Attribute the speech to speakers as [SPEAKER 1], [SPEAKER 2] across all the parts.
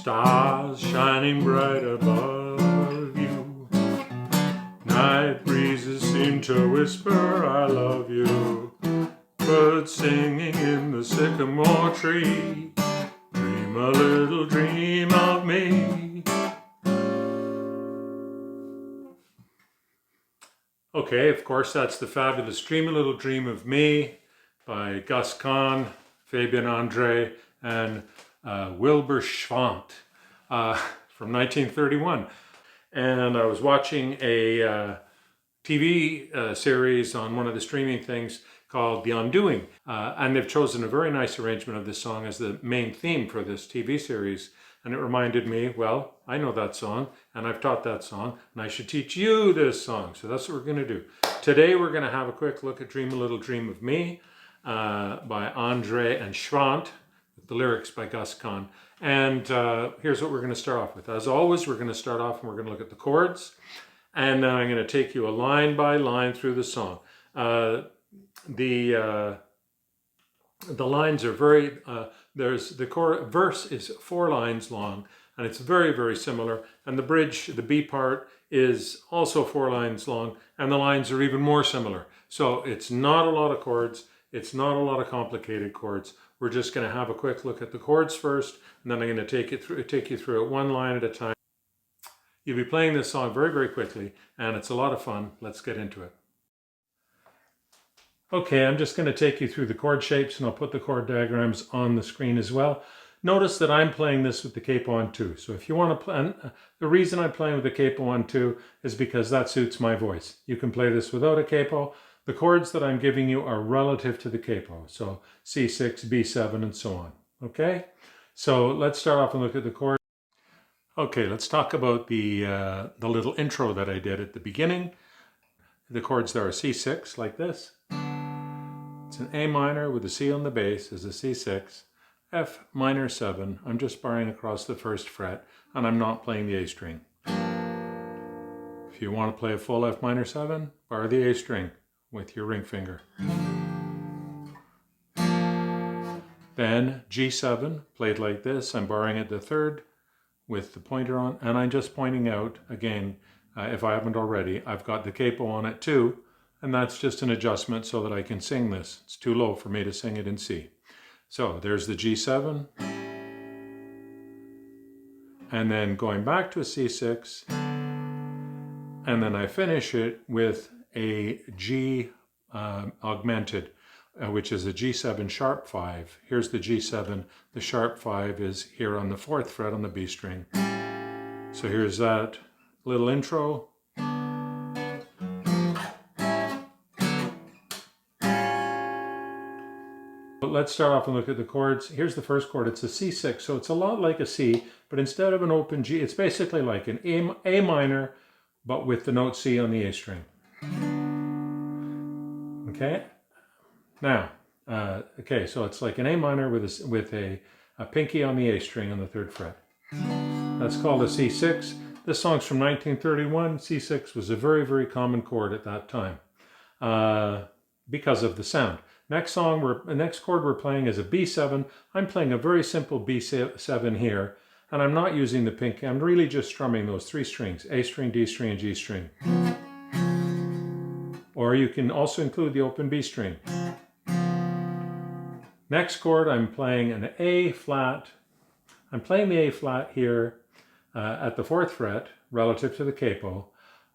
[SPEAKER 1] Stars shining bright above you. Night breezes seem to whisper, I love you. Birds singing in the sycamore tree. Dream a little dream of me. Okay, of course, that's the fabulous Dream a Little Dream of Me by Gus Kahn, Fabian Andre, and Wilbur Schwant from 1931. And I was watching a TV series on one of the streaming things called The Undoing. And they've chosen a very nice arrangement of this song as the main theme for this TV series. And it reminded me, well, I know that song, and I've taught that song, and I should teach you this song. So that's what we're going to do. Today we're going to have a quick look at Dream a Little Dream of Me by Andre and Schwant, with the lyrics by Gus Kahn. And here's what we're going to start off with. As always, we're going to start off and we're going to look at the chords. And then I'm going to take you a line by line through the song. The lines are very, the verse is 4 lines long, and it's very, very similar. And the bridge, the B part, is also 4 lines long, and the lines are even more similar. So it's not a lot of chords. It's not a lot of complicated chords. We're just going to have a quick look at the chords first, and then I'm going to take you through it one line at a time. You'll be playing this song very, very quickly, and it's a lot of fun. Let's get into it. Okay, I'm just going to take you through the chord shapes, and I'll put the chord diagrams on the screen as well. Notice that I'm playing this with the capo on 2. So if you want to play, and the reason I'm playing with the capo on 2 is because that suits my voice. You can play this without a capo. The chords that I'm giving you are relative to the capo. So C6, B7, and so on. Okay? So let's start off and look at the chords. Okay, let's talk about the little intro that I did at the beginning. The chords there are C6, like this. It's an A minor with a C on the bass is a C6, F minor 7. I'm just barring across the 1st fret, and I'm not playing the A string. If you want to play a full F minor 7, bar the A string with your ring finger. Then G7, played like this. I'm barring at the 3rd with the pointer on, and I'm just pointing out, again, if I haven't already, I've got the capo on it too, and that's just an adjustment so that I can sing this. It's too low for me to sing it in C. So there's the G7, and then going back to a C6, and then I finish it with a G augmented, which is a G7 sharp 5. Here's the G7. The sharp 5 is here on the 4th fret on the B string. So here's that little intro. But let's start off and look at the chords. Here's the first chord. It's a C6, so it's a lot like a C, but instead of an open G, it's basically like an A minor, but with the note C on the A string. Okay? Now, okay, so it's like an A minor with a pinky on the A string on the 3rd fret. That's called a C6. This song's from 1931. C6 was a very, very common chord at that time because of the sound. Next chord we're playing is a B7. I'm playing a very simple B7 here, and I'm not using the pinky. I'm really just strumming those 3 strings, A string, D string, and G string. Or you can also include the open B string. Next chord, I'm playing an A flat. I'm playing the A flat here at the 4th fret relative to the capo.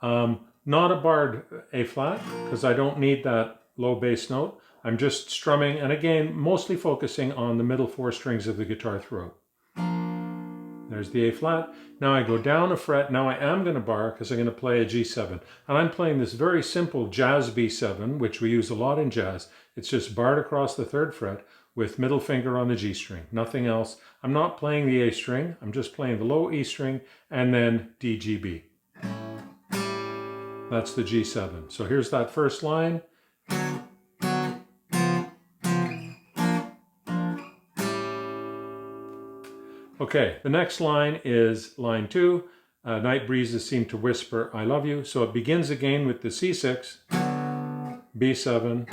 [SPEAKER 1] Not a barred A flat because I don't need that low bass note. I'm just strumming, and again, mostly focusing on the middle 4 strings of the guitar throat. There's the A flat. Now I go down a fret. Now I am going to bar because I'm going to play a G7. And I'm playing this very simple jazz B7, which we use a lot in jazz. It's just barred across the 3rd fret with middle finger on the G string. Nothing else. I'm not playing the A string. I'm just playing the low E string and then D, G, B. That's the G7. So here's that first line. Okay, the next line is line 2. Night breezes seem to whisper, I love you. So it begins again with the C6, B7.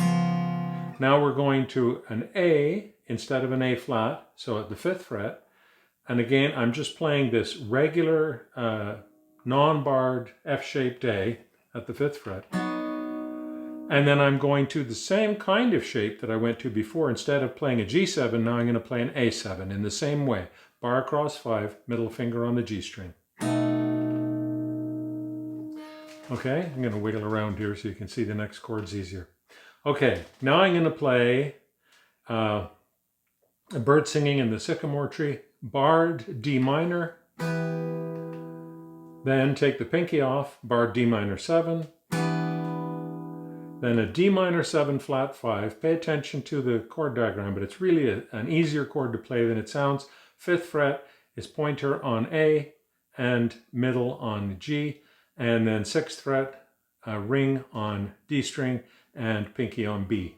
[SPEAKER 1] Now we're going to an A instead of an A flat, so at the 5th fret. And again, I'm just playing this regular non-barred F-shaped A at the 5th fret. And then I'm going to the same kind of shape that I went to before. Instead of playing a G7, now I'm going to play an A7 in the same way. Bar across 5, middle finger on the G string. Okay, I'm going to wiggle around here so you can see the next chords easier. Okay, now I'm going to play a bird singing in the sycamore tree, barred D minor, then take the pinky off, barred D minor 7, then a D minor 7 flat 5. Pay attention to the chord diagram, but it's really an easier chord to play than it sounds. 5th fret is pointer on A and middle on G, and then 6th fret, ring on D string and pinky on B.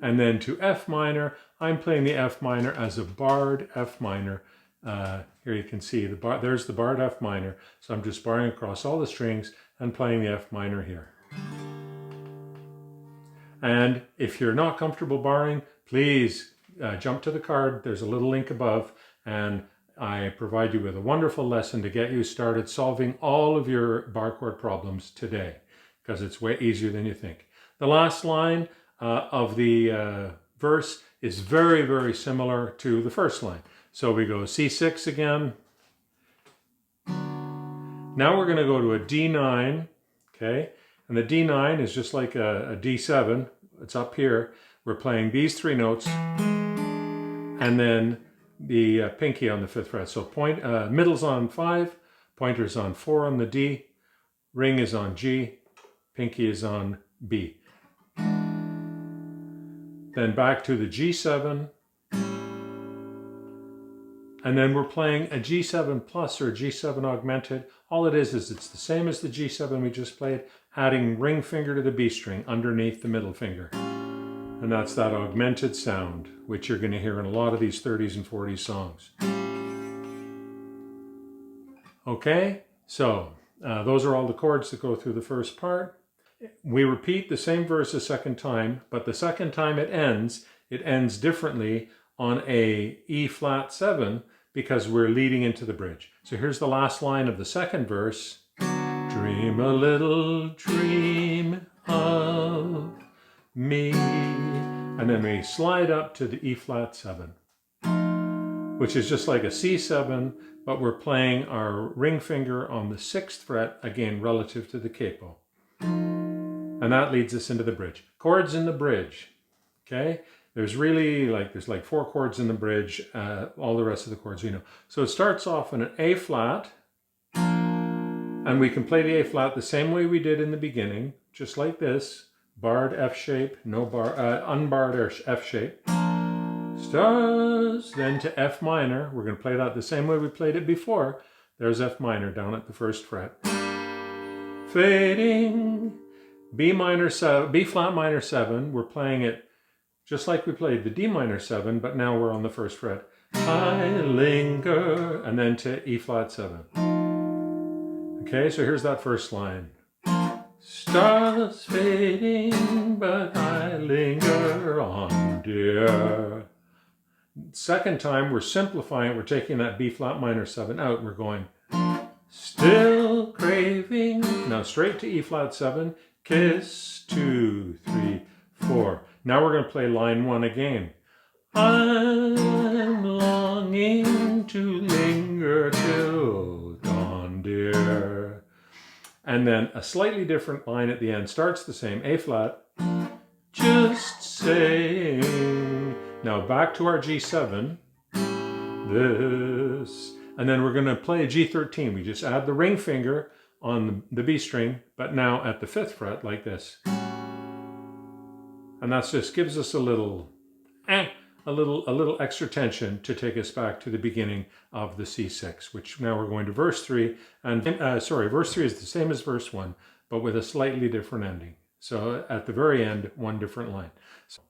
[SPEAKER 1] And then to F minor, I'm playing the F minor as a barred F minor. Here you can see the bar, there's the barred F minor. So I'm just barring across all the strings and playing the F minor here. And if you're not comfortable barring, please jump to the card. There's a little link above, and I provide you with a wonderful lesson to get you started solving all of your bar chord problems today, because it's way easier than you think. The last line of the verse is very, very similar to the first line. So we go C6 again. Now we're going to go to a D9, okay? And the D9 is just like a D7. It's up here. We're playing these 3 notes, and then the pinky on the 5th fret. So middle's on 5, pointer's on 4 on the D, ring is on G, pinky is on B. Then back to the G7, and then we're playing a G7 plus or a G7 augmented. All it is it's the same as the G7 we just played, adding ring finger to the B string underneath the middle finger. And that's that augmented sound, which you're going to hear in a lot of these 30s and 40s songs. Okay, so those are all the chords that go through the first part. We repeat the same verse a second time, but the second time it ends differently on a E flat 7 because we're leading into the bridge. So here's the last line of the second verse. Dream a little dream of me. And then we slide up to the E flat 7, which is just like a C7, but we're playing our ring finger on the 6th fret, again, relative to the capo. And that leads us into the bridge. Chords in the bridge, okay? There's like 4 chords in the bridge, all the rest of the chords we know. So it starts off in an A flat, and we can play the A flat the same way we did in the beginning, just like this. Barred F shape, no bar, unbarred F shape. Stars, then to F minor. We're going to play that the same way we played it before. There's F minor down at the 1st fret. Fading, B flat minor 7. We're playing it just like we played the D minor 7, but now we're on the 1st fret. I linger, and then to E flat 7. Okay, so here's that first line. Stars fading, but I linger on, dear. Second time, we're simplifying it. We're taking that B flat minor 7 out. We're going, still craving. Now straight to E flat 7. Kiss, 2, 3, 4. Now we're going to play line 1 again. I'm longing to linger till dawn, dear. And then a slightly different line at the end. Starts the same, A flat. Just saying. Now back to our G7. This. And then we're going to play a G13. We just add the ring finger on the B string, but now at the 5th fret like this. And that just gives us a little extra tension to take us back to the beginning of the C6, which now we're going to verse 3. And verse 3 is the same as verse 1, but with a slightly different ending. So at the very end, 1 different line. So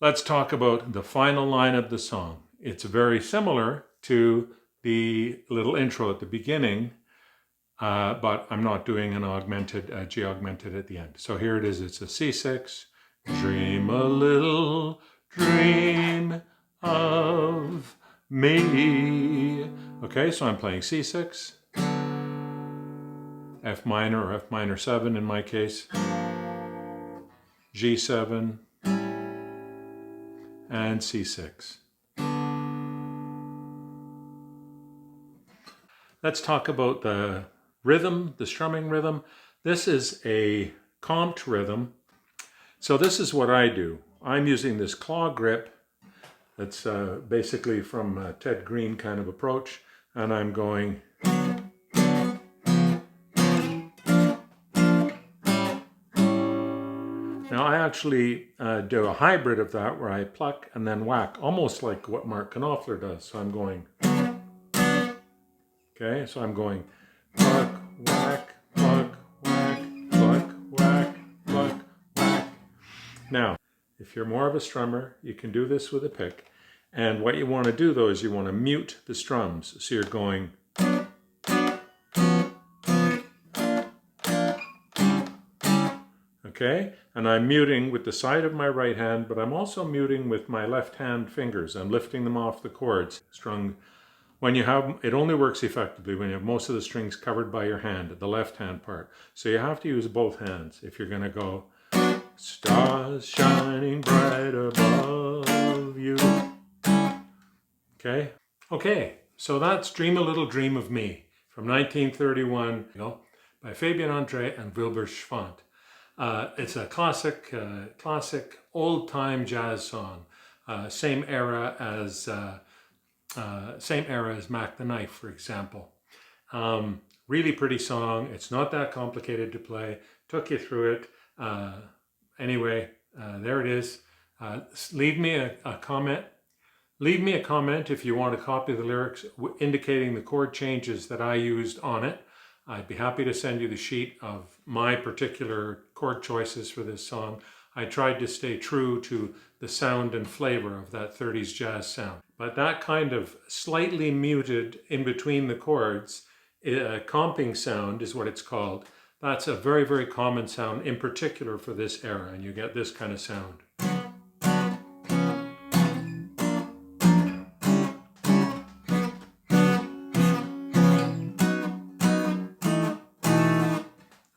[SPEAKER 1] let's talk about the final line of the song. It's very similar to the little intro at the beginning, but I'm not doing an augmented, G augmented at the end. So here it is, it's a C6. Dream a little dream of me. Okay, so I'm playing C6, F minor or F minor 7 in my case, G7, and C6. Let's talk about the rhythm, the strumming rhythm. This is a comped rhythm. So this is what I do. I'm using this claw grip that's basically from Ted Green kind of approach, and I'm going. Now I actually do a hybrid of that where I pluck and then whack, almost like what Mark Knopfler does. So I'm going, okay, so I'm going pluck, whack, pluck, whack, pluck, whack, pluck, whack. Now, if you're more of a strummer, you can do this with a pick. And what you want to do though is you want to mute the strums. So you're going, okay? And I'm muting with the side of my right hand, but I'm also muting with my left hand fingers. I'm lifting them off the chords, strung. When you have, it only works effectively when you have most of the strings covered by your hand, the left hand part. So you have to use both hands if you're gonna go, stars shining bright above you. Okay? Okay, so that's Dream a Little Dream of Me from 1931, by Fabian Andre and Wilbur Schwant. It's a classic old-time jazz song. Same era as Mac the Knife, for example. Really pretty song. It's not that complicated to play. Took you through it. Anyway, there it is. Leave me a comment. Leave me a comment if you want a copy of the lyrics indicating the chord changes that I used on it. I'd be happy to send you the sheet of my particular chord choices for this song. I tried to stay true to the sound and flavor of that 30s jazz sound. But that kind of slightly muted in between the chords, comping sound is what it's called. That's a very, very common sound, in particular for this era, and you get this kind of sound.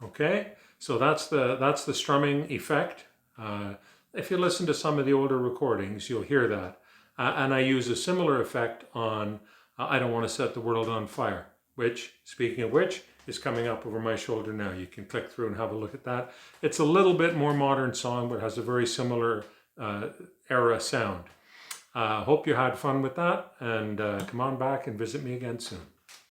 [SPEAKER 1] Okay, so that's the strumming effect. If you listen to some of the older recordings, you'll hear that. And I use a similar effect on I Don't Want to Set the World on Fire, which, speaking of which, is coming up over my shoulder now. You can click through and have a look at that. It's a little bit more modern song, but has a very similar era sound. Hope you had fun with that, and come on back and visit me again soon.